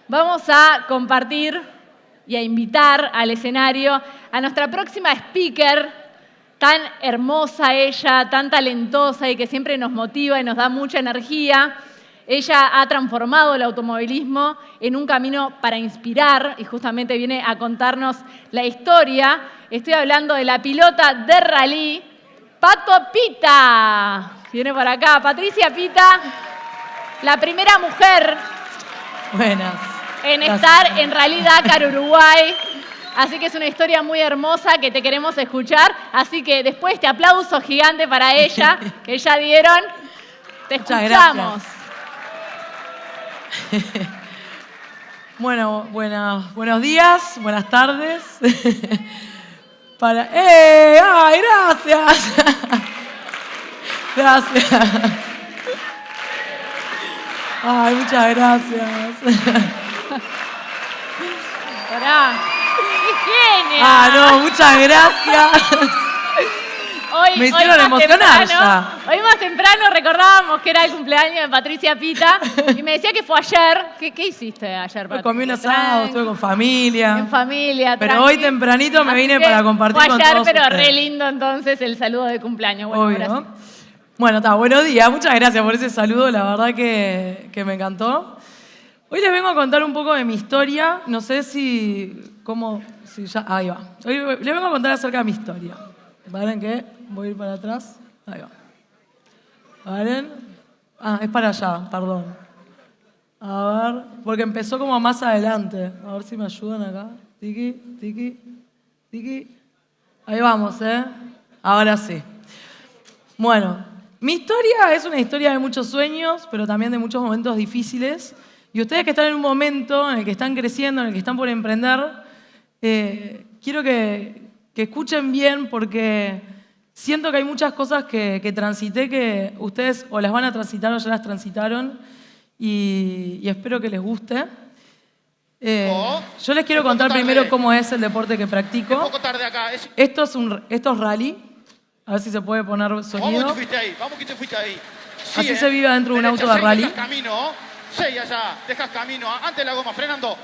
Vamos a compartir y a invitar al escenario a nuestra próxima speaker, tan hermosa ella, tan talentosa y que siempre nos motiva y nos da mucha energía. Ella ha transformado el automovilismo en un camino para inspirar y justamente viene a contarnos la historia. Estoy hablando de la pilota de rally, Pato Pita. Viene por acá, Patricia Pita, la primera mujer en estar en Rally Dakar Uruguay. Así que es una historia muy hermosa que te queremos escuchar. Así que después de este aplauso gigante para ella, que ya dieron, te escuchamos. Bueno, buenos días, buenas tardes. ¡Ay, gracias! Gracias. Ay, muchas gracias. Pará. ¡Qué genia! No, muchas gracias. Me hicieron emocionar ya. Hoy más temprano recordábamos que era el cumpleaños de Patricia Pita y me decía que fue ayer. ¿Qué hiciste ayer, Patricia? Comí un asado, estuve con familia. En familia, pero hoy tempranito me vine para compartir con todos ustedes. Fue ayer, pero re lindo entonces el saludo de cumpleaños. Obvio. Bueno, buenos días. Muchas gracias por ese saludo. La verdad que me encantó. Hoy les vengo a contar un poco de mi historia. No sé ahí va. Hoy les vengo a contar acerca de mi historia. ¿Valen qué? Voy a ir para atrás. Ahí va. ¿Valen? Es para allá, perdón. A ver, porque empezó como más adelante. A ver si me ayudan acá. Tiki, tiki, tiki. Ahí vamos, Ahora sí. Bueno, mi historia es una historia de muchos sueños, pero también de muchos momentos difíciles. Y ustedes que están en un momento en el que están creciendo, en el que están por emprender, quiero que escuchen bien porque siento que hay muchas cosas que transité que ustedes o las van a transitar o ya las transitaron y espero que les guste. Yo les quiero contar primero cómo es el deporte que practico. Un poco tarde acá. Esto es rally. A ver si se puede poner sonido. Vamos que te fuiste ahí. Sí, así se vive dentro de un auto de rally. Dejas camino. Sí, allá. Dejas camino. Antes de la goma, frenando.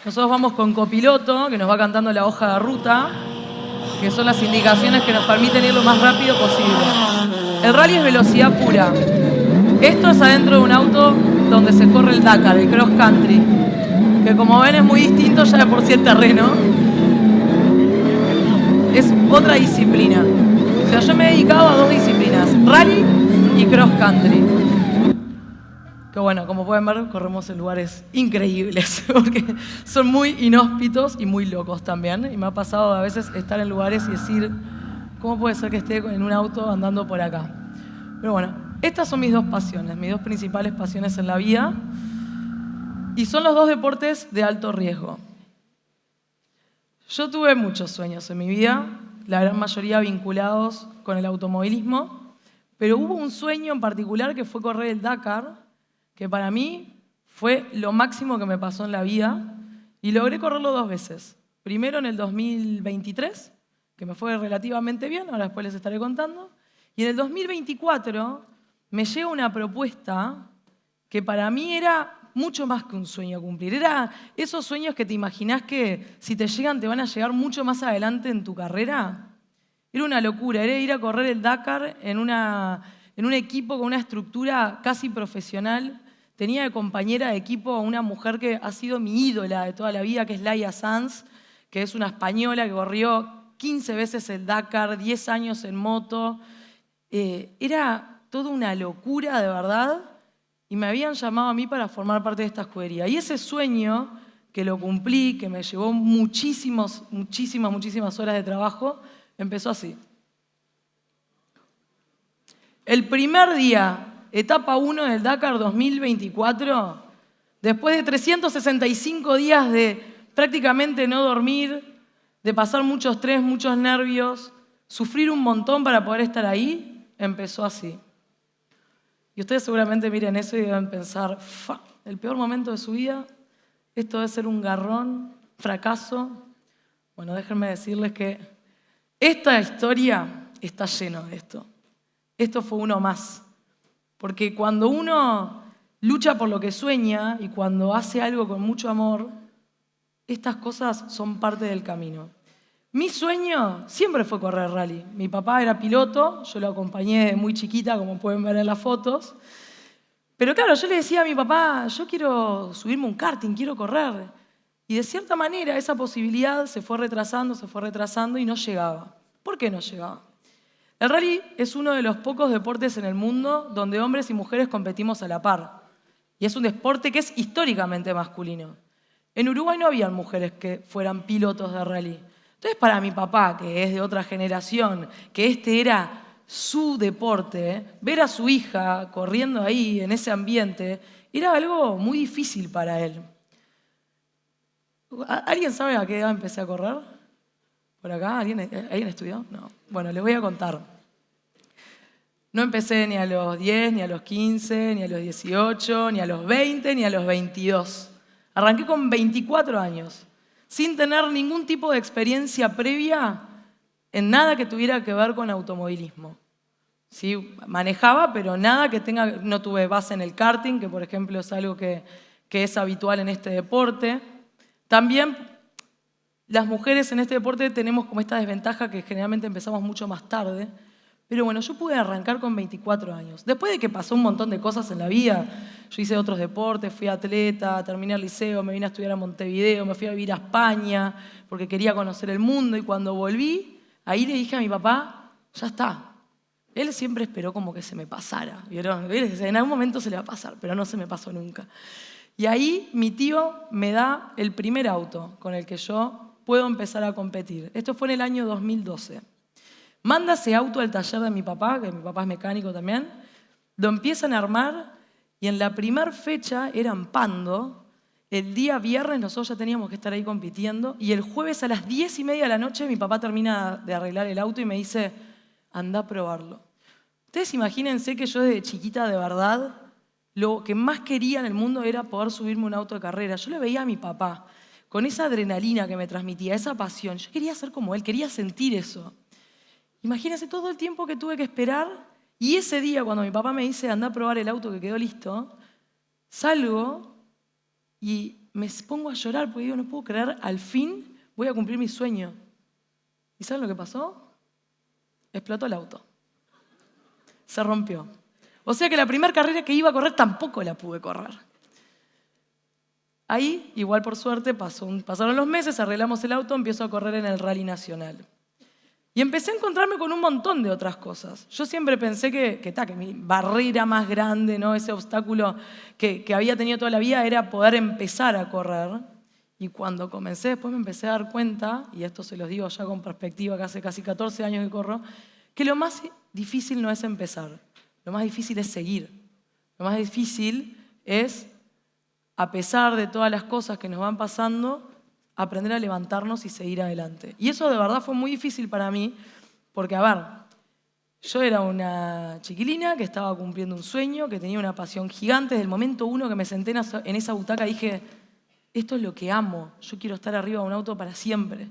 Nosotros vamos con copiloto, que nos va cantando la hoja de ruta, que son las indicaciones que nos permiten ir lo más rápido posible. El rally es velocidad pura. Esto es adentro de un auto donde se corre el Dakar, el cross country, que como ven es muy distinto ya de por sí el terreno. Es otra disciplina. O sea, yo me he dedicado a dos disciplinas, rally y cross country. Que bueno, como pueden ver, corremos en lugares increíbles, porque son muy inhóspitos y muy locos también. Y me ha pasado a veces estar en lugares y decir, ¿cómo puede ser que esté en un auto andando por acá? Pero bueno, estas son mis dos pasiones, mis dos principales pasiones en la vida. Y son los dos deportes de alto riesgo. Yo tuve muchos sueños en mi vida, la gran mayoría vinculados con el automovilismo, pero hubo un sueño en particular que fue correr el Dakar, que para mí fue lo máximo que me pasó en la vida y logré correrlo 2 veces. Primero en el 2023, que me fue relativamente bien, ahora después les estaré contando, y en el 2024 me llega una propuesta que para mí era mucho más que un sueño a cumplir. Era esos sueños que te imaginás que si te llegan te van a llegar mucho más adelante en tu carrera. Era una locura, era ir a correr el Dakar en un equipo con una estructura casi profesional. Tenía de compañera de equipo a una mujer que ha sido mi ídola de toda la vida, que es Laia Sanz, que es una española que corrió 15 veces el Dakar, 10 años en moto. Era toda una locura, de verdad. Y me habían llamado a mí para formar parte de esta escudería. Y ese sueño, que lo cumplí, que me llevó muchísimas horas de trabajo, empezó así. El primer día, etapa 1 del Dakar 2024, después de 365 días de prácticamente no dormir, de pasar mucho estrés, muchos nervios, sufrir un montón para poder estar ahí, empezó así. Y ustedes seguramente miren eso y deben pensar, el peor momento de su vida, esto debe ser un garrón, fracaso. Bueno, déjenme decirles que esta historia está llena de esto. Esto fue uno más. Porque cuando uno lucha por lo que sueña y cuando hace algo con mucho amor, estas cosas son parte del camino. Mi sueño siempre fue correr rally. Mi papá era piloto, yo lo acompañé desde muy chiquita, como pueden ver en las fotos. Pero claro, yo le decía a mi papá, yo quiero subirme un karting, quiero correr. Y de cierta manera esa posibilidad se fue retrasando y no llegaba. ¿Por qué no llegaba? El rally es uno de los pocos deportes en el mundo donde hombres y mujeres competimos a la par. Y es un deporte que es históricamente masculino. En Uruguay no habían mujeres que fueran pilotos de rally. Entonces, para mi papá, que es de otra generación, que este era su deporte, ver a su hija corriendo ahí, en ese ambiente, era algo muy difícil para él. ¿Alguien sabe a qué edad empecé a correr? ¿Por acá? ¿Alguien estudió? No. Bueno, les voy a contar. No empecé ni a los 10, ni a los 15, ni a los 18, ni a los 20, ni a los 22. Arranqué con 24 años, sin tener ningún tipo de experiencia previa en nada que tuviera que ver con automovilismo. Sí, manejaba, pero nada que tenga, no tuve base en el karting, que por ejemplo es algo que es habitual en este deporte. También las mujeres en este deporte tenemos como esta desventaja que generalmente empezamos mucho más tarde. Pero bueno, yo pude arrancar con 24 años. Después de que pasó un montón de cosas en la vida, yo hice otros deportes, fui atleta, terminé el liceo, me vine a estudiar a Montevideo, me fui a vivir a España porque quería conocer el mundo y cuando volví, ahí le dije a mi papá, ya está. Él siempre esperó como que se me pasara, ¿vieron? En algún momento se le va a pasar, pero no se me pasó nunca. Y ahí mi tío me da el primer auto con el que yo puedo empezar a competir. Esto fue en el año 2012. Manda ese auto al taller de mi papá, que mi papá es mecánico también, lo empiezan a armar y en la primera fecha eran Pando. El día viernes nosotros ya teníamos que estar ahí compitiendo y el jueves a las 10:30 de la noche mi papá termina de arreglar el auto y me dice, anda a probarlo. Ustedes imagínense que yo desde chiquita de verdad lo que más quería en el mundo era poder subirme un auto de carrera. Yo le veía a mi papá con esa adrenalina que me transmitía, esa pasión. Yo quería ser como él, quería sentir eso. Imagínense todo el tiempo que tuve que esperar y ese día cuando mi papá me dice anda a probar el auto que quedó listo, salgo y me pongo a llorar porque digo no puedo creer, al fin voy a cumplir mi sueño. ¿Y saben lo que pasó? Explotó el auto. Se rompió. O sea que la primera carrera que iba a correr tampoco la pude correr. Ahí, igual por suerte, pasaron los meses, arreglamos el auto, empiezo a correr en el Rally Nacional. Y empecé a encontrarme con un montón de otras cosas. Yo siempre pensé que mi barrera más grande, ¿no? Ese obstáculo que había tenido toda la vida era poder empezar a correr. Y cuando comencé, después me empecé a dar cuenta, y esto se los digo ya con perspectiva, que hace casi 14 años que corro, que lo más difícil no es empezar, lo más difícil es seguir. Lo más difícil es, a pesar de todas las cosas que nos van pasando, aprender a levantarnos y seguir adelante. Y eso de verdad fue muy difícil para mí, porque, a ver, yo era una chiquilina que estaba cumpliendo un sueño, que tenía una pasión gigante. Desde el momento uno que me senté en esa butaca dije, esto es lo que amo, yo quiero estar arriba de un auto para siempre.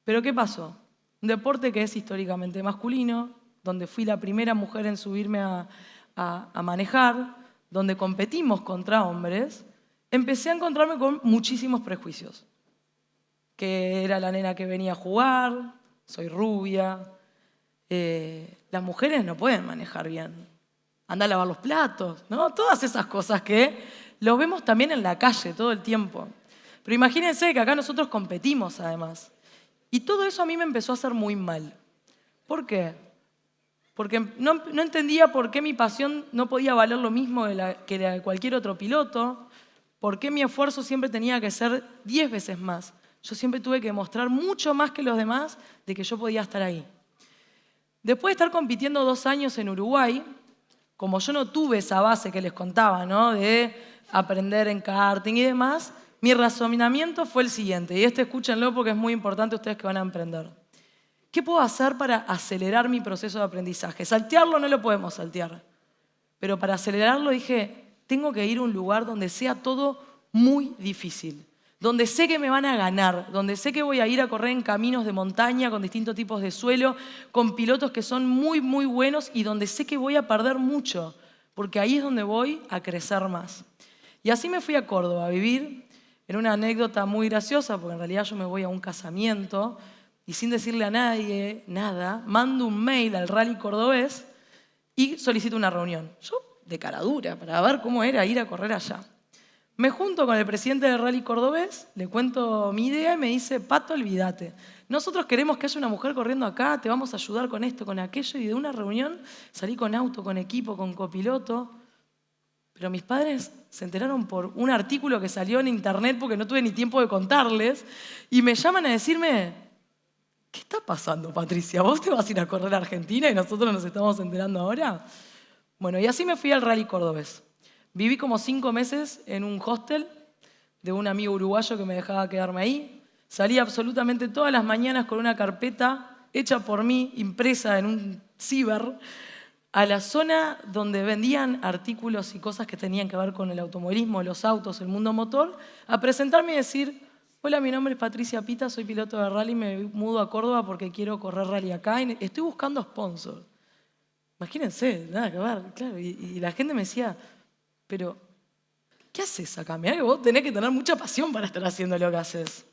Pero ¿qué pasó? Un deporte que es históricamente masculino, donde fui la primera mujer en subirme a manejar, donde competimos contra hombres, empecé a encontrarme con muchísimos prejuicios. Que era la nena que venía a jugar, soy rubia, las mujeres no pueden manejar bien, anda a lavar los platos, ¿no? Todas esas cosas que los vemos también en la calle todo el tiempo. Pero imagínense que acá nosotros competimos además. Y todo eso a mí me empezó a hacer muy mal. ¿Por qué? Porque no entendía por qué mi pasión no podía valer lo mismo que la de cualquier otro piloto, por qué mi esfuerzo siempre tenía que ser 10 veces más. Yo siempre tuve que demostrar mucho más que los demás de que yo podía estar ahí. Después de estar compitiendo 2 años en Uruguay, como yo no tuve esa base que les contaba, ¿no? De aprender en karting y demás, mi razonamiento fue el siguiente, y escúchenlo porque es muy importante ustedes que van a emprender. ¿Qué puedo hacer para acelerar mi proceso de aprendizaje? Saltearlo no lo podemos saltear, pero para acelerarlo dije, tengo que ir a un lugar donde sea todo muy difícil, donde sé que me van a ganar, donde sé que voy a ir a correr en caminos de montaña con distintos tipos de suelo, con pilotos que son muy, muy buenos y donde sé que voy a perder mucho, porque ahí es donde voy a crecer más. Y así me fui a Córdoba a vivir, en una anécdota muy graciosa, porque en realidad yo me voy a un casamiento y sin decirle a nadie nada, mando un mail al Rally Cordobés y solicito una reunión. Yo de cara dura, para ver cómo era ir a correr allá. Me junto con el presidente del Rally Cordobés, le cuento mi idea y me dice, Pato, olvídate. Nosotros queremos que haya una mujer corriendo acá, te vamos a ayudar con esto, con aquello. Y de una reunión salí con auto, con equipo, con copiloto. Pero mis padres se enteraron por un artículo que salió en internet porque no tuve ni tiempo de contarles. Y me llaman a decirme, ¿qué está pasando, Patricia? ¿Vos te vas a ir a correr a Argentina y nosotros nos estamos enterando ahora? Bueno, y así me fui al Rally Cordobés. Viví como 5 meses en un hostel de un amigo uruguayo que me dejaba quedarme ahí. Salí absolutamente todas las mañanas con una carpeta hecha por mí, impresa en un ciber, a la zona donde vendían artículos y cosas que tenían que ver con el automovilismo, los autos, el mundo motor, a presentarme y decir, hola, mi nombre es Patricia Pita, soy piloto de rally, me mudo a Córdoba porque quiero correr rally acá y estoy buscando sponsor. Imagínense, nada que ver, claro. Y la gente me decía, pero, ¿qué haces acá? Mirá que vos tenés que tener mucha pasión para estar haciendo lo que haces.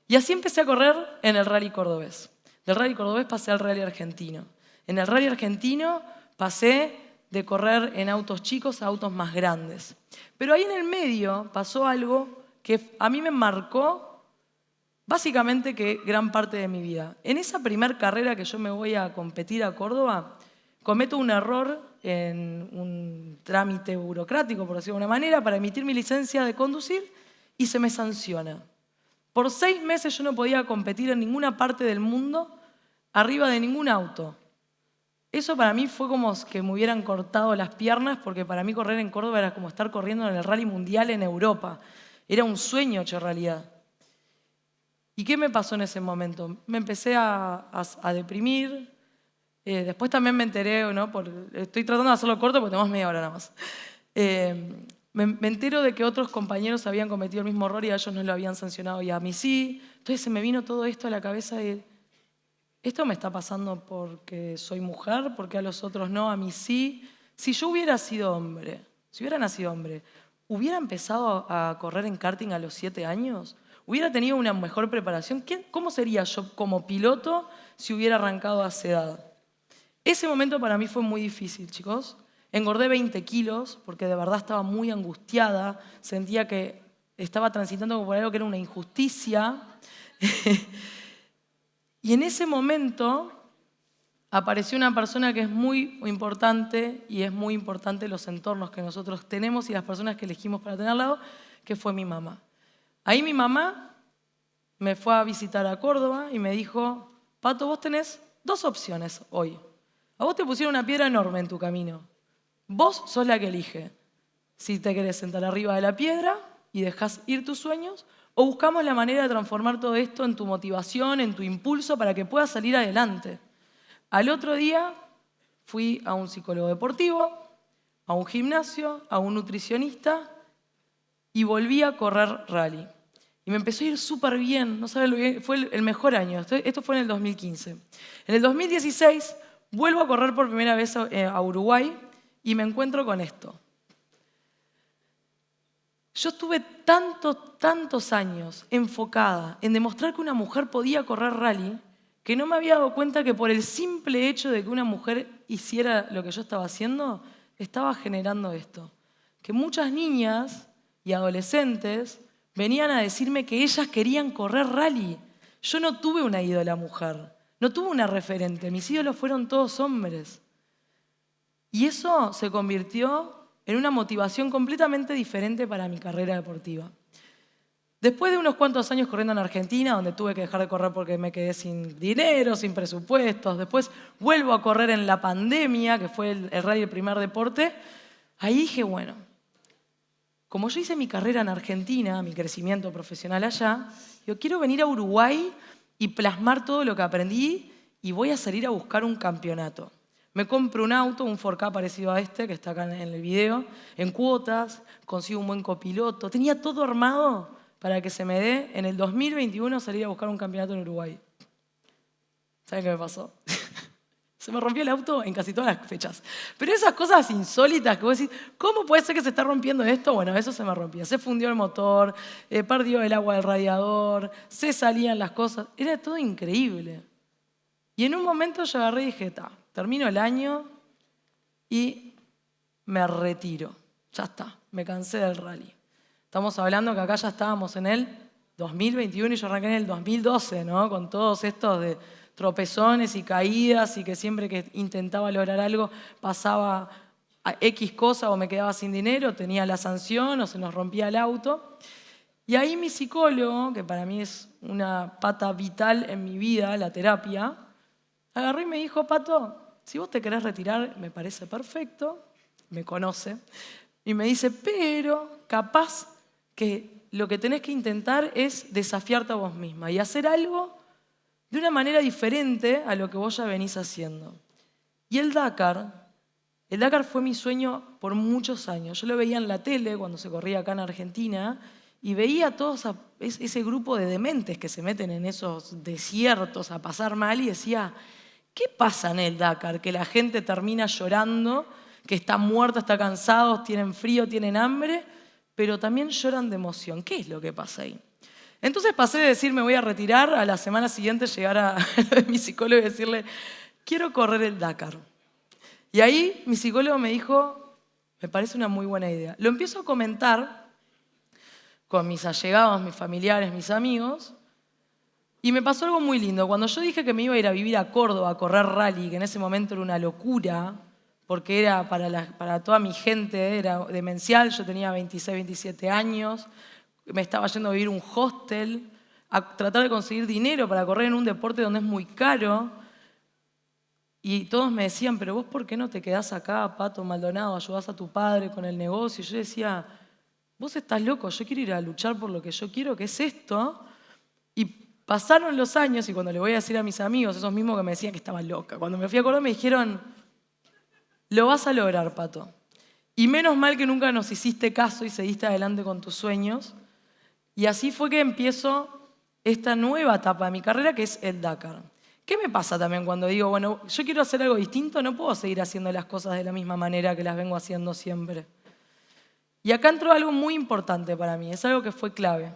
Y así empecé a correr en el Rally Cordobés. Del Rally Cordobés pasé al Rally Argentino. En el Rally Argentino pasé de correr en autos chicos a autos más grandes. Pero ahí en el medio pasó algo que a mí me marcó básicamente que gran parte de mi vida. En esa primer carrera que yo me voy a competir a Córdoba, cometo un error en un trámite burocrático, por decirlo de una manera, para emitir mi licencia de conducir y se me sanciona. Por 6 meses yo no podía competir en ninguna parte del mundo arriba de ningún auto. Eso para mí fue como que me hubieran cortado las piernas, porque para mí correr en Córdoba era como estar corriendo en el Rally Mundial en Europa. Era un sueño hecho realidad. ¿Y qué me pasó en ese momento? Me empecé a deprimir. Después también me enteré, ¿no? Estoy tratando de hacerlo corto porque tenemos media hora nada más. Me entero de que otros compañeros habían cometido el mismo error y a ellos no lo habían sancionado y a mí sí. Entonces se me vino todo esto a la cabeza de, ¿esto me está pasando porque soy mujer? ¿Porque a los otros no? A mí sí. Si yo hubiera sido hombre, si hubiera nacido hombre, ¿hubiera empezado a correr en karting a los 7 años? ¿Hubiera tenido una mejor preparación? ¿Cómo sería yo como piloto si hubiera arrancado a esa edad? Ese momento para mí fue muy difícil, chicos. Engordé 20 kilos porque de verdad estaba muy angustiada. Sentía que estaba transitando por algo que era una injusticia. Y en ese momento apareció una persona que es muy importante y es muy importante los entornos que nosotros tenemos y las personas que elegimos para tener al lado, que fue mi mamá. Ahí mi mamá me fue a visitar a Córdoba y me dijo, Pato, vos tenés 2 opciones hoy. A vos te pusieron una piedra enorme en tu camino. Vos sos la que elige si te querés sentar arriba de la piedra y dejás ir tus sueños, o buscamos la manera de transformar todo esto en tu motivación, en tu impulso para que puedas salir adelante. Al otro día fui a un psicólogo deportivo, a un gimnasio, a un nutricionista y volví a correr rally. Y me empezó a ir súper bien, no saben lo bien, fue el mejor año. Esto fue en el 2015. En el 2016 vuelvo a correr por primera vez a Uruguay y me encuentro con esto. Yo estuve tantos años enfocada en demostrar que una mujer podía correr rally que no me había dado cuenta que por el simple hecho de que una mujer hiciera lo que yo estaba haciendo, estaba generando esto. Que muchas niñas y adolescentes venían a decirme que ellas querían correr rally. Yo no tuve una ídola mujer, no tuve una referente, mis ídolos fueron todos hombres. Y eso se convirtió en una motivación completamente diferente para mi carrera deportiva. Después de unos cuantos años corriendo en Argentina, donde tuve que dejar de correr porque me quedé sin dinero, sin presupuestos, después vuelvo a correr en la pandemia, que fue el rally el primer deporte, ahí dije, bueno, como yo hice mi carrera en Argentina, mi crecimiento profesional allá, yo quiero venir a Uruguay y plasmar todo lo que aprendí y voy a salir a buscar un campeonato. Me compro un auto, un 4K parecido a este, que está acá en el video, en cuotas, consigo un buen copiloto. Tenía todo armado para que se me dé en el 2021 salir a buscar un campeonato en Uruguay. ¿Saben qué me pasó? Se me rompió el auto en casi todas las fechas. Pero esas cosas insólitas que vos decís, ¿cómo puede ser que se está rompiendo esto? Bueno, eso se me rompía. Se fundió el motor, perdió el agua del radiador, se salían las cosas. Era todo increíble. Y en un momento yo agarré y dije, termino el año y me retiro. Ya está, me cansé del rally. Estamos hablando que acá ya estábamos en el 2021 y yo arranqué en el 2012, ¿no? Con todos estos de tropezones y caídas y que siempre que intentaba lograr algo pasaba a X cosa o me quedaba sin dinero, tenía la sanción o se nos rompía el auto. Y ahí mi psicólogo, que para mí es una pata vital en mi vida, la terapia, agarró y me dijo, Pato, si vos te querés retirar, me parece perfecto, me conoce, y me dice, pero capaz que lo que tenés que intentar es desafiarte a vos misma y hacer algo de una manera diferente a lo que vos ya venís haciendo. Y el Dakar fue mi sueño por muchos años. Yo lo veía en la tele cuando se corría acá en Argentina y veía a todos ese grupo de dementes que se meten en esos desiertos a pasar mal y decía, ¿qué pasa en el Dakar? Que la gente termina llorando, que está muerta, está cansados, tienen frío, tienen hambre, pero también lloran de emoción. ¿Qué es lo que pasa ahí? Entonces pasé de decir me voy a retirar a la semana siguiente llegar a mi psicólogo y decirle quiero correr el Dakar. Y ahí mi psicólogo me dijo me parece una muy buena idea. Lo empiezo a comentar con mis allegados, mis familiares, mis amigos y me pasó algo muy lindo. Cuando yo dije que me iba a ir a vivir a Córdoba a correr rally, que en ese momento era una locura, porque era para toda mi gente, era demencial, yo tenía 26, 27 años, me estaba yendo a vivir a un hostel, a tratar de conseguir dinero para correr en un deporte donde es muy caro. Y todos me decían, pero vos ¿por qué no te quedás acá, Pato Maldonado, ayudás a tu padre con el negocio? Y yo decía, vos estás loco, yo quiero ir a luchar por lo que yo quiero, que es esto. Y pasaron los años y cuando le voy a decir a mis amigos, esos mismos que me decían que estaba loca, cuando me fui a Córdoba me dijeron, lo vas a lograr, Pato. Y menos mal que nunca nos hiciste caso y seguiste adelante con tus sueños. Y así fue que empiezo esta nueva etapa de mi carrera, que es el Dakar. ¿Qué me pasa también cuando digo, bueno, yo quiero hacer algo distinto? No puedo seguir haciendo las cosas de la misma manera que las vengo haciendo siempre. Y acá entró algo muy importante para mí, es algo que fue clave.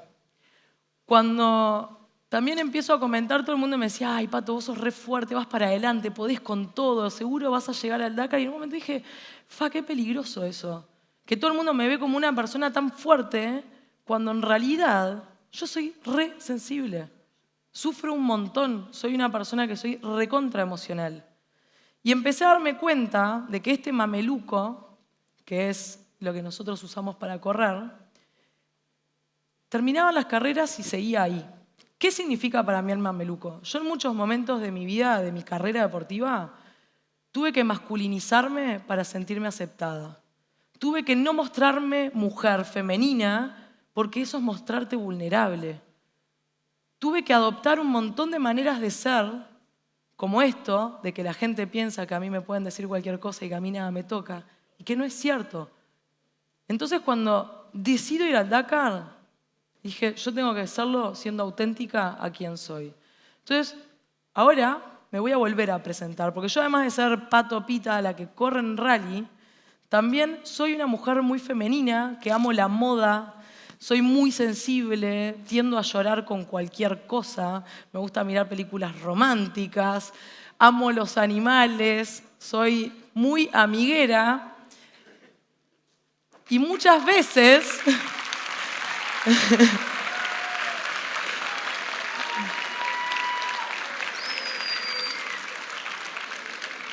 Cuando también empiezo a comentar, todo el mundo me decía, ay, Pato, vos sos re fuerte, vas para adelante, podés con todo, seguro vas a llegar al Dakar. Y en un momento dije, qué peligroso eso. Que todo el mundo me ve como una persona tan fuerte, cuando en realidad yo soy re sensible. Sufro un montón, soy una persona que soy recontra emocional. Y empecé a darme cuenta de que este mameluco, que es lo que nosotros usamos para correr, terminaba las carreras y seguía ahí. ¿Qué significa para mí el mameluco? Yo en muchos momentos de mi vida, de mi carrera deportiva, tuve que masculinizarme para sentirme aceptada. Tuve que no mostrarme mujer, femenina, porque eso es mostrarte vulnerable. Tuve que adoptar un montón de maneras de ser, como esto, de que la gente piensa que a mí me pueden decir cualquier cosa y que a mí nada me toca, y que no es cierto. Entonces cuando decido ir al Dakar, dije, yo tengo que hacerlo siendo auténtica a quien soy. Entonces, ahora me voy a volver a presentar, porque yo además de ser Pato Pita, la que corre en rally, también soy una mujer muy femenina, que amo la moda, soy muy sensible, tiendo a llorar con cualquier cosa, me gusta mirar películas románticas, amo los animales, soy muy amiguera y muchas veces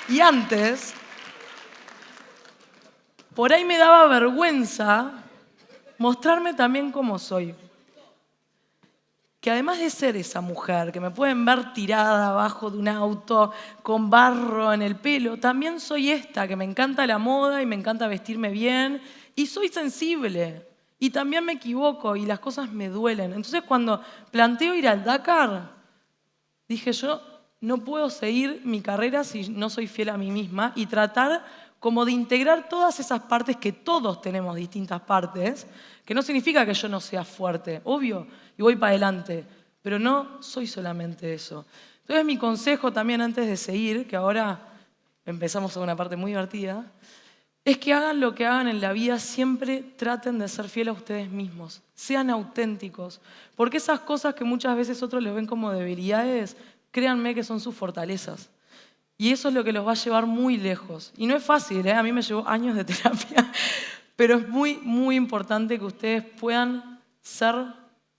y antes por ahí me daba vergüenza mostrarme también como soy. Que además de ser esa mujer, que me pueden ver tirada abajo de un auto con barro en el pelo, también soy esta, que me encanta la moda y me encanta vestirme bien y soy sensible. Y también me equivoco y las cosas me duelen. Entonces cuando planteo ir al Dakar, dije yo no puedo seguir mi carrera si no soy fiel a mí misma y tratar como de integrar todas esas partes, que todos tenemos distintas partes, que no significa que yo no sea fuerte, obvio, y voy para adelante, pero no soy solamente eso. Entonces mi consejo también antes de seguir, que ahora empezamos a una parte muy divertida, es que hagan lo que hagan en la vida, siempre traten de ser fieles a ustedes mismos. Sean auténticos. Porque esas cosas que muchas veces otros les ven como debilidades, créanme que son sus fortalezas. Y eso es lo que los va a llevar muy lejos. Y no es fácil, ¿eh? A mí me llevó años de terapia, pero es muy, muy importante que ustedes puedan ser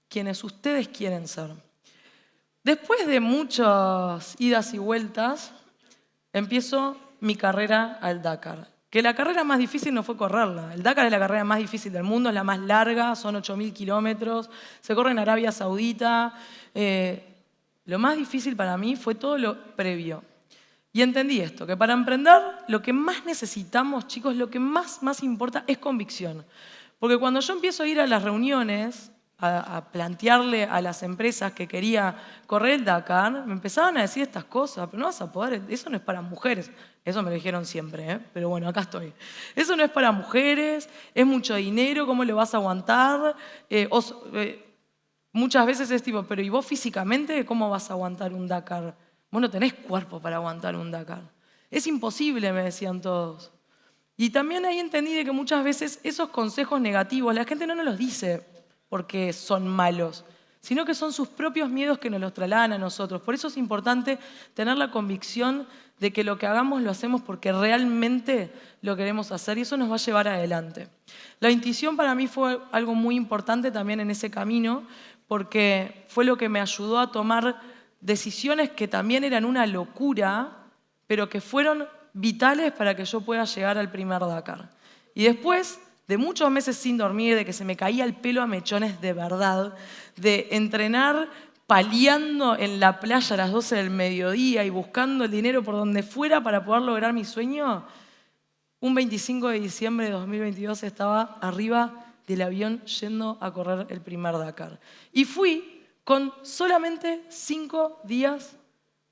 quienes ustedes quieren ser. Después de muchas idas y vueltas, empiezo mi carrera al Dakar. Que la carrera más difícil no fue correrla. El Dakar es la carrera más difícil del mundo, es la más larga, son 8.000 kilómetros, se corre en Arabia Saudita. Lo más difícil para mí fue todo lo previo. Y entendí esto, que para emprender lo que más necesitamos, chicos, lo que más importa es convicción. Porque cuando yo empiezo a ir a las reuniones, a plantearle a las empresas que quería correr el Dakar, me empezaban a decir estas cosas, pero no vas a poder, eso no es para mujeres. Eso me lo dijeron siempre, ¿eh? Pero bueno, acá estoy. Eso no es para mujeres, es mucho dinero, ¿cómo lo vas a aguantar? Muchas veces es tipo, pero ¿y vos físicamente cómo vas a aguantar un Dakar? Vos no tenés cuerpo para aguantar un Dakar. Es imposible, me decían todos. Y también ahí entendí de que muchas veces esos consejos negativos, la gente no nos los dice porque son malos, sino que son sus propios miedos que nos los trasladan a nosotros. Por eso es importante tener la convicción de que lo que hagamos lo hacemos porque realmente lo queremos hacer y eso nos va a llevar adelante. La intuición para mí fue algo muy importante también en ese camino porque fue lo que me ayudó a tomar decisiones que también eran una locura, pero que fueron vitales para que yo pueda llegar al primer Dakar. Y después de muchos meses sin dormir, de que se me caía el pelo a mechones de verdad, de entrenar paliando en la playa a las 12 del mediodía y buscando el dinero por donde fuera para poder lograr mi sueño, un 25 de diciembre de 2022 estaba arriba del avión yendo a correr el primer Dakar. Y fui con solamente 5 días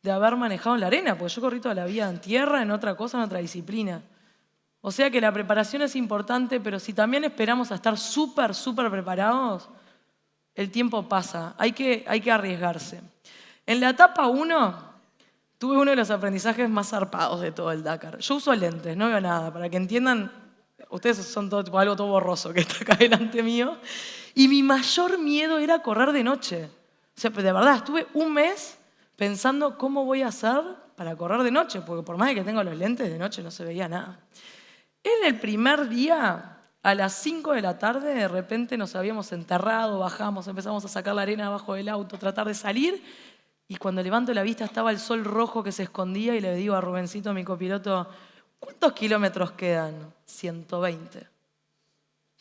de haber manejado en la arena, porque yo corrí toda la vida en tierra, en otra cosa, en otra disciplina. O sea que la preparación es importante, pero si también esperamos a estar súper preparados, el tiempo pasa, hay que arriesgarse. En la etapa 1 tuve uno de los aprendizajes más zarpados de todo el Dakar. Yo uso lentes, no veo nada, para que entiendan, ustedes son todo, algo todo borroso que está acá delante mío, y mi mayor miedo era correr de noche. O sea, de verdad, estuve un mes pensando cómo voy a hacer para correr de noche, porque por más de que tengo los lentes, de noche no se veía nada. En el primer día, a las 5 de la tarde, de repente nos habíamos enterrado, bajamos, empezamos a sacar la arena abajo del auto, tratar de salir, y cuando levanto la vista estaba el sol rojo que se escondía y le digo a Rubencito, mi copiloto, ¿cuántos kilómetros quedan? 120.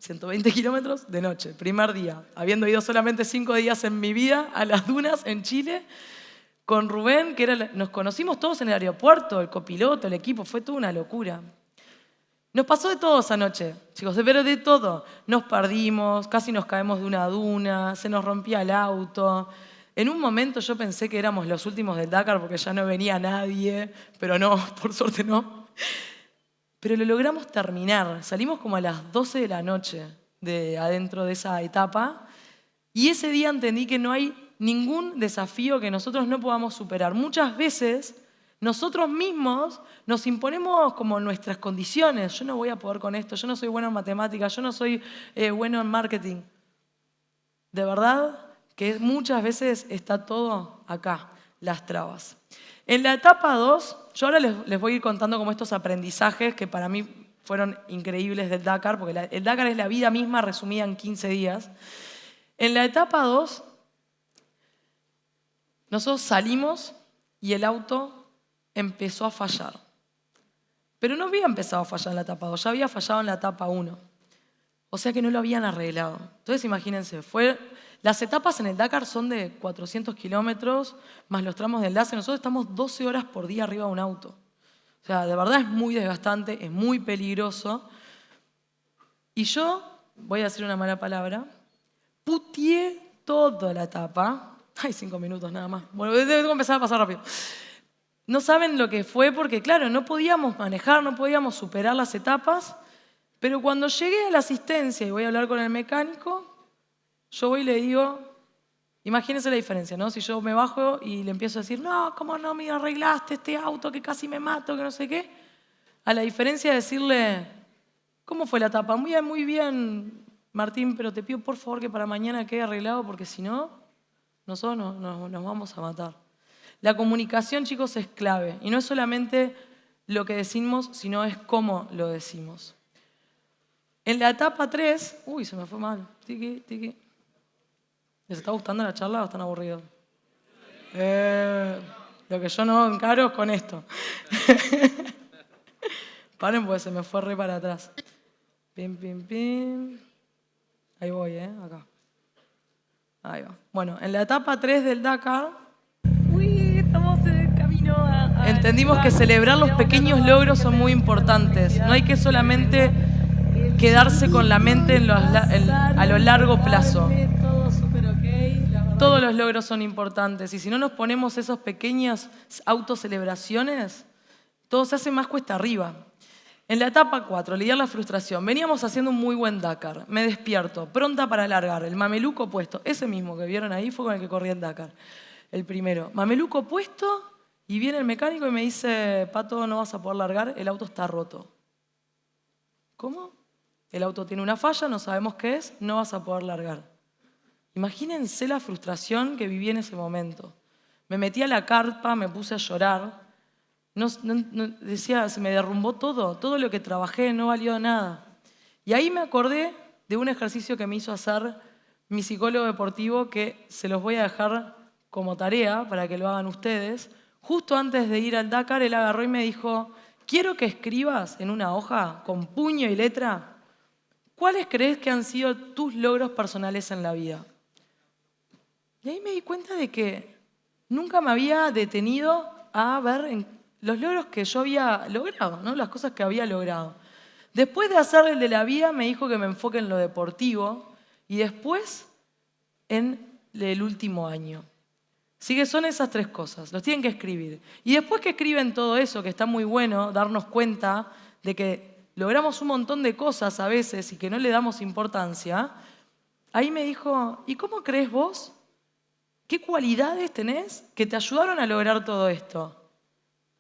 120 kilómetros de noche, primer día. Habiendo ido solamente 5 días en mi vida a las dunas en Chile, con Rubén, nos conocimos todos en el aeropuerto, el copiloto, el equipo, fue toda una locura. Nos pasó de todo esa noche, chicos, pero de todo. Nos perdimos, casi nos caemos de una duna, se nos rompía el auto. En un momento yo pensé que éramos los últimos del Dakar porque ya no venía nadie, pero no, por suerte no. Pero lo logramos terminar. Salimos como a las 12 de la noche de adentro de esa etapa y ese día entendí que no hay ningún desafío que nosotros no podamos superar. Muchas veces nosotros mismos nos imponemos como nuestras condiciones. Yo no voy a poder con esto, yo no soy bueno en matemáticas, yo no soy bueno en marketing. De verdad que muchas veces está todo acá, las trabas. En la etapa 2, yo ahora les voy a ir contando como estos aprendizajes que para mí fueron increíbles del Dakar, porque el Dakar es la vida misma resumida en 15 días. En la etapa 2, nosotros salimos y el auto empezó a fallar. Pero no había empezado a fallar en la etapa 2, ya había fallado en la etapa 1. O sea que no lo habían arreglado. Entonces imagínense, las etapas en el Dakar son de 400 kilómetros, más los tramos de enlace. Nosotros estamos 12 horas por día arriba de un auto. O sea, de verdad es muy desgastante, es muy peligroso. Y yo, voy a decir una mala palabra, puteé toda la etapa. Ay, 5 minutos nada más. Bueno, tengo que empezar a pasar rápido. No saben lo que fue porque, claro, no podíamos manejar, no podíamos superar las etapas, pero cuando llegué a la asistencia y voy a hablar con el mecánico, yo voy y le digo, imagínense la diferencia, ¿no? Si yo me bajo y le empiezo a decir, no, ¿cómo no me arreglaste este auto que casi me mato, que no sé qué? a la diferencia de decirle, ¿cómo fue la etapa? Muy bien, Martín, pero te pido por favor que para mañana quede arreglado porque si no, nosotros nos vamos a matar. La comunicación, chicos, es clave y no es solamente lo que decimos, sino es cómo lo decimos. En la etapa 3, uy, se me fue mal, tiqui, tiqui. ¿Les está gustando la charla o están aburridos? Lo que yo no encaro es con esto. Paren porque se me fue re para atrás. Pim, pim, pim. Ahí voy, acá. Ahí va. Bueno, en la etapa 3 del Dakar, Estamos en el camino entendimos que celebrar los pequeños logros son muy importantes. No hay que solamente quedarse con la mente a lo largo plazo. Todos los logros son importantes y si no nos ponemos esas pequeñas autocelebraciones, todo se hace más cuesta arriba. En la etapa 4, lidiar la frustración. Veníamos haciendo un muy buen Dakar. Me despierto, pronta para largar. El mameluco puesto, ese mismo que vieron ahí fue con el que corrí el Dakar. El primero. Mameluco puesto y viene el mecánico y me dice, Pato, no vas a poder largar, el auto está roto. ¿Cómo? El auto tiene una falla, no sabemos qué es, no vas a poder largar. Imagínense la frustración que viví en ese momento. Me metí a la carpa, me puse a llorar. Decía, se me derrumbó todo lo que trabajé no valió nada. Y ahí me acordé de un ejercicio que me hizo hacer mi psicólogo deportivo, que se los voy a dejar como tarea para que lo hagan ustedes. Justo antes de ir al Dakar, él agarró y me dijo, quiero que escribas en una hoja, con puño y letra, ¿cuáles crees que han sido tus logros personales en la vida? Y ahí me di cuenta de que nunca me había detenido a ver los logros que yo había logrado, ¿no? Las cosas que había logrado. Después de hacer el de la vida, me dijo que me enfoque en lo deportivo y después en el último año. Así que son esas 3 cosas, los tienen que escribir. Y después que escriben todo eso, que está muy bueno darnos cuenta de que logramos un montón de cosas a veces y que no le damos importancia, ahí me dijo, ¿y cómo crees vos? ¿Qué cualidades tenés que te ayudaron a lograr todo esto?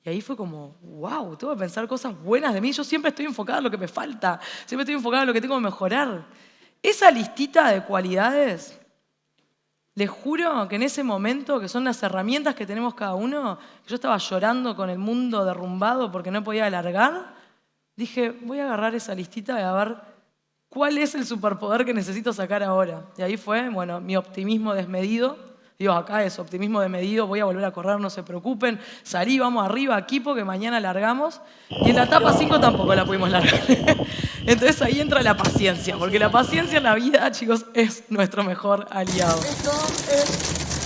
Y ahí fue como, wow, tengo que pensar cosas buenas de mí. Yo siempre estoy enfocada en lo que me falta, siempre estoy enfocada en lo que tengo que mejorar. Esa listita de cualidades, les juro que en ese momento, que son las herramientas que tenemos cada uno, yo estaba llorando con el mundo derrumbado porque no podía alargar, dije, voy a agarrar esa listita y a ver cuál es el superpoder que necesito sacar ahora. Y ahí fue, bueno, mi optimismo desmedido. Digo, acá es optimismo desmedido, voy a volver a correr, no se preocupen. Salí, vamos arriba, equipo, que mañana largamos. Y en la etapa 5 tampoco la pudimos largar. Entonces ahí entra la paciencia, porque la paciencia en la vida, chicos, es nuestro mejor aliado.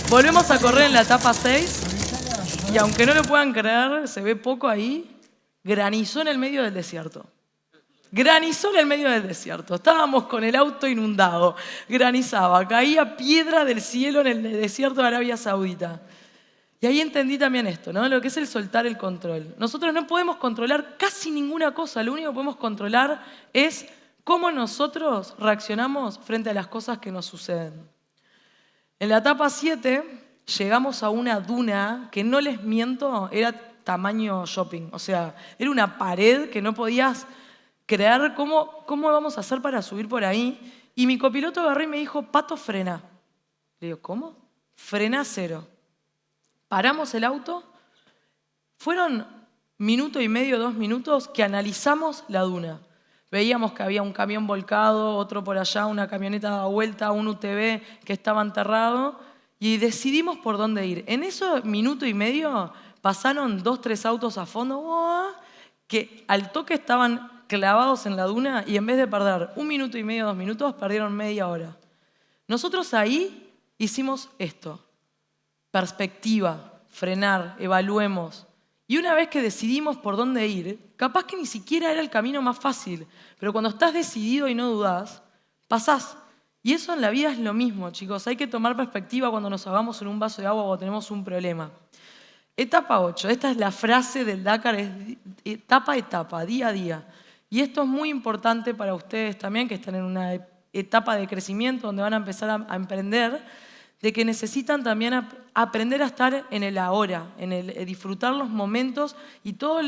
Volvemos a correr en la etapa 6 y aunque no lo puedan creer, se ve poco ahí, granizó en el medio del desierto. Granizó en el medio del desierto. Estábamos con el auto inundado. Granizaba, caía piedra del cielo en el desierto de Arabia Saudita. Y ahí entendí también esto, ¿no? Lo que es el soltar el control. Nosotros no podemos controlar casi ninguna cosa. Lo único que podemos controlar es cómo nosotros reaccionamos frente a las cosas que nos suceden. En la etapa 7 llegamos a una duna que, no les miento, era tamaño shopping. O sea, era una pared que no podías creer cómo vamos a hacer para subir por ahí. Y mi copiloto agarró y me dijo, Pato, frena. Le digo, ¿cómo? Frena 0. Paramos el auto. Fueron 1,5 minutos, 2 minutos que analizamos la duna. Veíamos que había un camión volcado, otro por allá, una camioneta dada vuelta, un UTV que estaba enterrado. Y decidimos por dónde ir. En esos 1,5 minutos pasaron 2, 3 autos a fondo que al toque estaban clavados en la duna y en vez de perder 1,5 minutos, 2 minutos, perdieron media hora. Nosotros ahí hicimos esto. Perspectiva, frenar, evaluemos. Y una vez que decidimos por dónde ir, capaz que ni siquiera era el camino más fácil, pero cuando estás decidido y no dudás, pasás. Y eso en la vida es lo mismo, chicos. Hay que tomar perspectiva cuando nos ahogamos en un vaso de agua o tenemos un problema. Etapa 8. Esta es la frase del Dakar, es etapa a etapa, día a día. Y esto es muy importante para ustedes también, que están en una etapa de crecimiento donde van a empezar a emprender, de que necesitan también aprender a estar en el ahora, en el disfrutar los momentos y todo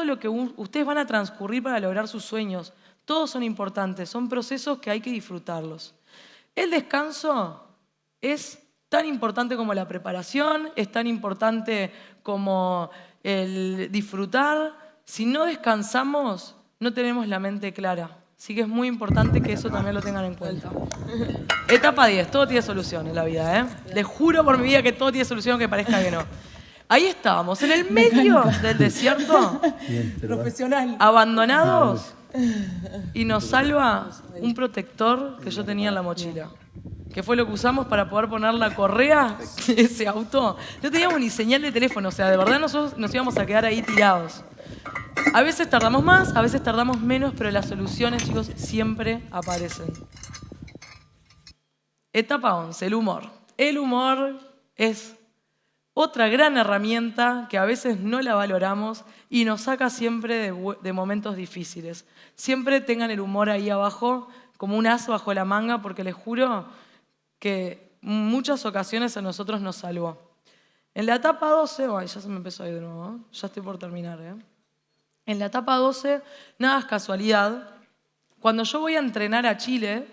lo que ustedes van a transcurrir para lograr sus sueños. Todos son importantes, son procesos que hay que disfrutarlos. El descanso es tan importante como la preparación, es tan importante como el disfrutar. Si no descansamos, no tenemos la mente clara. Así que es muy importante que eso también lo tengan en cuenta. Etapa 10, todo tiene solución en la vida, ¿eh? Les juro por mi vida que todo tiene solución, aunque parezca que no. Ahí estábamos, en el medio del desierto, Profesional. abandonados, y nos salva un protector que yo tenía en la mochila, que fue lo que usamos para poder poner la correa de ese auto. No teníamos ni señal de teléfono, o sea, de verdad nosotros nos íbamos a quedar ahí tirados. A veces tardamos más, a veces tardamos menos, pero las soluciones, chicos, siempre aparecen. Etapa 11, el humor. El humor es otra gran herramienta que a veces no la valoramos y nos saca siempre de momentos difíciles. Siempre tengan el humor ahí abajo, como un as bajo la manga, porque les juro que en muchas ocasiones a nosotros nos salvó. En la etapa 12, ay, ya se me empezó a ir de nuevo, ya estoy por terminar, ¿eh? En la etapa 12, nada es casualidad. Cuando yo voy a entrenar a Chile,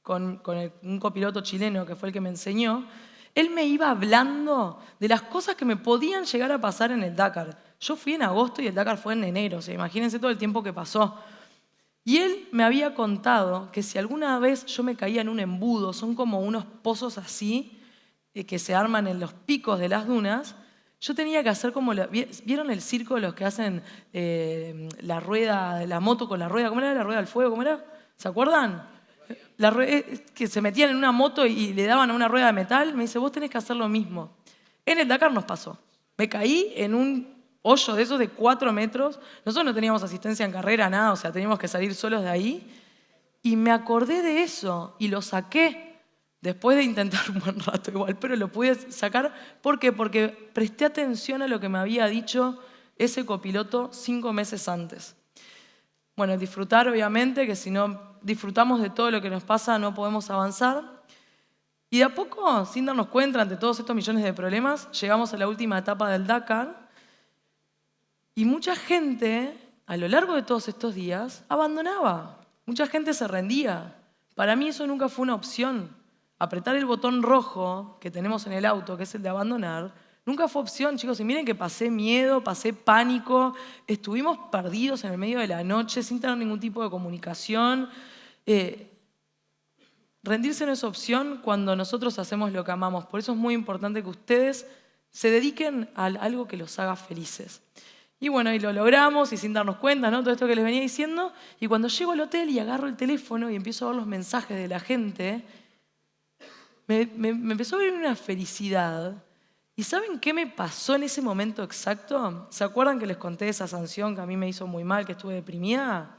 con un copiloto chileno que fue el que me enseñó, él me iba hablando de las cosas que me podían llegar a pasar en el Dakar. Yo fui en agosto y el Dakar fue en enero, o sea, imagínense todo el tiempo que pasó. Y él me había contado que si alguna vez yo me caía en un embudo, son como unos pozos así, que se arman en los picos de las dunas, yo tenía que hacer como... ¿Vieron el circo de los que hacen la rueda, la moto con la rueda? ¿Cómo era la rueda del fuego? ¿Cómo era? ¿Se acuerdan? Que se metían en una moto y le daban a una rueda de metal. Me dice, vos tenés que hacer lo mismo. En el Dakar nos pasó. Me caí en un hoyo de esos de 4 metros. Nosotros no teníamos asistencia en carrera, nada. O sea, teníamos que salir solos de ahí. Y me acordé de eso y lo saqué. Después de intentar un buen rato igual, pero lo pude sacar. ¿Por qué? Porque presté atención a lo que me había dicho ese copiloto 5 meses antes. Bueno, disfrutar obviamente, que si no disfrutamos de todo lo que nos pasa no podemos avanzar. Y de a poco, sin darnos cuenta, ante todos estos millones de problemas, llegamos a la última etapa del Dakar. Y mucha gente, a lo largo de todos estos días, abandonaba. Mucha gente se rendía. Para mí eso nunca fue una opción. Apretar el botón rojo que tenemos en el auto, que es el de abandonar, nunca fue opción, chicos. Y miren que pasé miedo, pasé pánico, estuvimos perdidos en el medio de la noche sin tener ningún tipo de comunicación. Rendirse no es opción cuando nosotros hacemos lo que amamos. Por eso es muy importante que ustedes se dediquen a algo que los haga felices. Y bueno, y lo logramos y sin darnos cuenta, ¿no? Todo esto que les venía diciendo. Y cuando llego al hotel y agarro el teléfono y empiezo a ver los mensajes de la gente, me empezó a venir una felicidad. ¿Y saben qué me pasó en ese momento exacto? ¿Se acuerdan que les conté esa sanción que a mí me hizo muy mal, que estuve deprimida?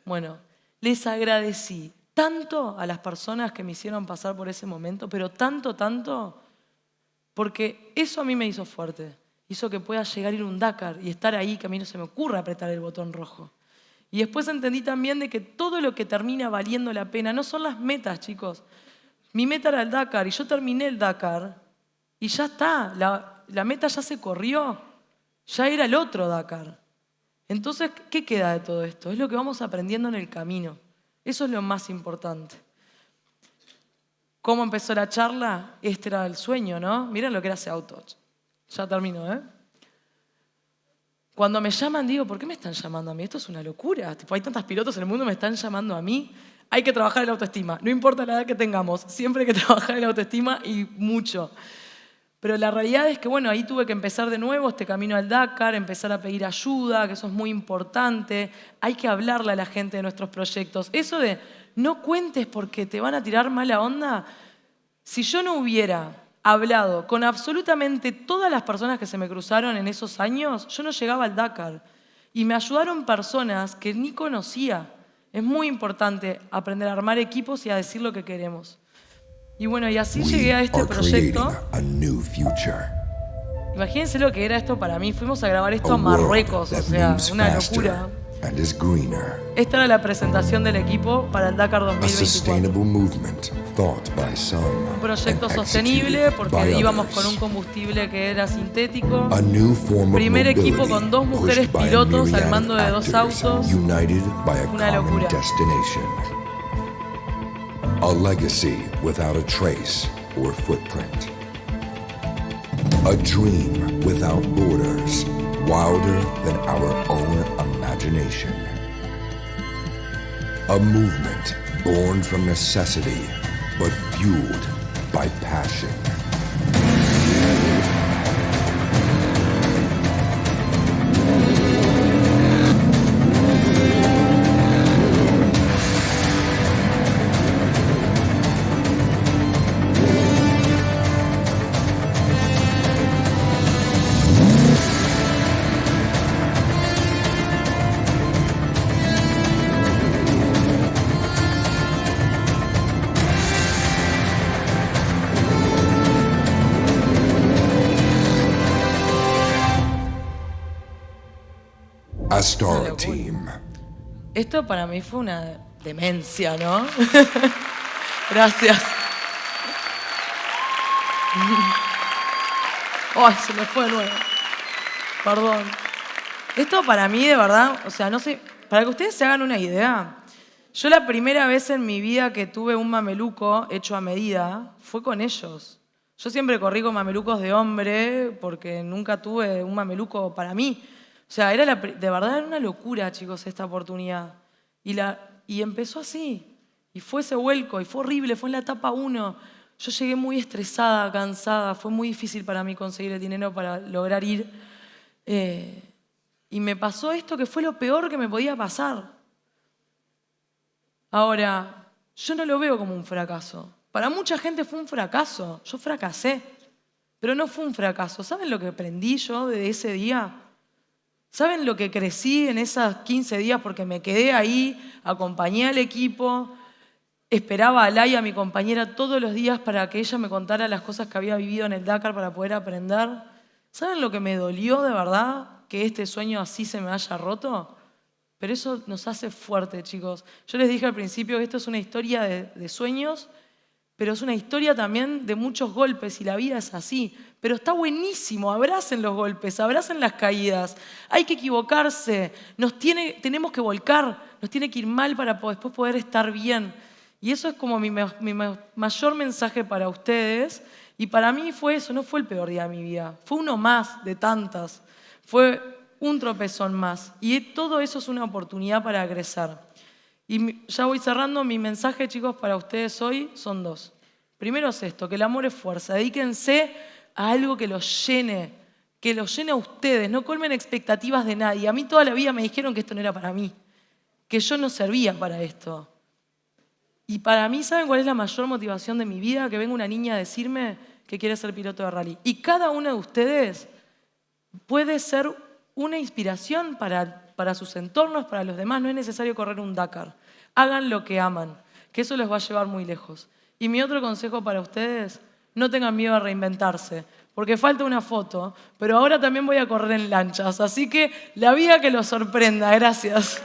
Bueno, les agradecí tanto a las personas que me hicieron pasar por ese momento, pero tanto, porque eso a mí me hizo fuerte. Hizo que pueda llegar a ir a un Dakar y estar ahí, que a mí no se me ocurra apretar el botón rojo. Y después entendí también de que todo lo que termina valiendo la pena no son las metas, chicos. Mi meta era el Dakar y yo terminé el Dakar y ya está, la meta ya se corrió, ya era el otro Dakar. Entonces, ¿qué queda de todo esto? Es lo que vamos aprendiendo en el camino. Eso es lo más importante. ¿Cómo empezó la charla? Este era el sueño, ¿no? Miren lo que era ese auto. Ya termino, ¿eh? Cuando me llaman, digo, ¿por qué me están llamando a mí? Esto es una locura. Tipo, hay tantos pilotos en el mundo, me están llamando a mí. Hay que trabajar en la autoestima. No importa la edad que tengamos, siempre hay que trabajar en la autoestima y mucho. Pero la realidad es que, bueno, ahí tuve que empezar de nuevo este camino al Dakar, empezar a pedir ayuda, que eso es muy importante. Hay que hablarle a la gente de nuestros proyectos. Eso de no cuentes porque te van a tirar mala onda. Si yo no hubiera hablado con absolutamente todas las personas que se me cruzaron en esos años, yo no llegaba al Dakar. Y me ayudaron personas que ni conocía. Es muy importante aprender a armar equipos y a decir lo que queremos. Y bueno, y así llegué a este proyecto. Imagínense lo que era esto para mí. Fuimos a grabar esto a Marruecos, o sea, una locura. and is greener. Esta era la presentación del equipo para el Dakar A 2024. sustainable movement thought by some Un proyecto and sostenible executed porque by íbamos others. con un combustible que era sintético. A new form of Primer equipo mobility con 2 mujeres pushed by a pilotos al myriad mando of de 2 actors, autos. united by a Una common locura. destination. A legacy without a trace or footprint. A dream without borders, wilder than our own imagination. A movement born from necessity, but fueled by passion. Astara Team. Esto para mí fue una demencia, ¿no? Gracias. Ay, se me fue de nuevo. Perdón. Esto para mí, de verdad, o sea, no sé, para que ustedes se hagan una idea, yo la primera vez en mi vida que tuve un mameluco hecho a medida fue con ellos. Yo siempre corrí con mamelucos de hombre porque nunca tuve un mameluco para mí. O sea, de verdad era una locura, chicos, esta oportunidad. Y empezó así. Y fue ese vuelco, y fue horrible, fue en la etapa 1. Yo llegué muy estresada, cansada, fue muy difícil para mí conseguir el dinero para lograr ir. Y me pasó esto que fue lo peor que me podía pasar. Ahora, yo no lo veo como un fracaso. Para mucha gente fue un fracaso. Yo fracasé, pero no fue un fracaso. ¿Saben lo que aprendí yo de ese día? ¿Saben lo que crecí en esos 15 días? Porque me quedé ahí, acompañé al equipo, esperaba a Laia, mi compañera, todos los días para que ella me contara las cosas que había vivido en el Dakar para poder aprender. ¿Saben lo que me dolió de verdad? Que este sueño así se me haya roto. Pero eso nos hace fuertes, chicos. Yo les dije al principio que esto es una historia de sueños, pero es una historia también de muchos golpes y la vida es así. Pero está buenísimo, abracen los golpes, abracen las caídas. Hay que equivocarse, tenemos que volcar, nos tiene que ir mal para después poder estar bien. Y eso es como mi mayor mensaje para ustedes. Y para mí fue eso, no fue el peor día de mi vida. Fue uno más de tantas. Fue un tropezón más. Y todo eso es una oportunidad para crecer. Y ya voy cerrando. Mi mensaje, chicos, para ustedes hoy son 2. Primero es esto, que el amor es fuerza. Dedíquense a algo que los llene a ustedes. No colmen expectativas de nadie. A mí toda la vida me dijeron que esto no era para mí, que yo no servía para esto. Y para mí, ¿saben cuál es la mayor motivación de mi vida? Que venga una niña a decirme que quiere ser piloto de rally. Y cada uno de ustedes puede ser una inspiración para sus entornos, para los demás. No es necesario correr un Dakar. Hagan lo que aman, que eso les va a llevar muy lejos. Y mi otro consejo para ustedes, no tengan miedo a reinventarse, porque falta una foto, pero ahora también voy a correr en lanchas. Así que la vida que los sorprenda. Gracias.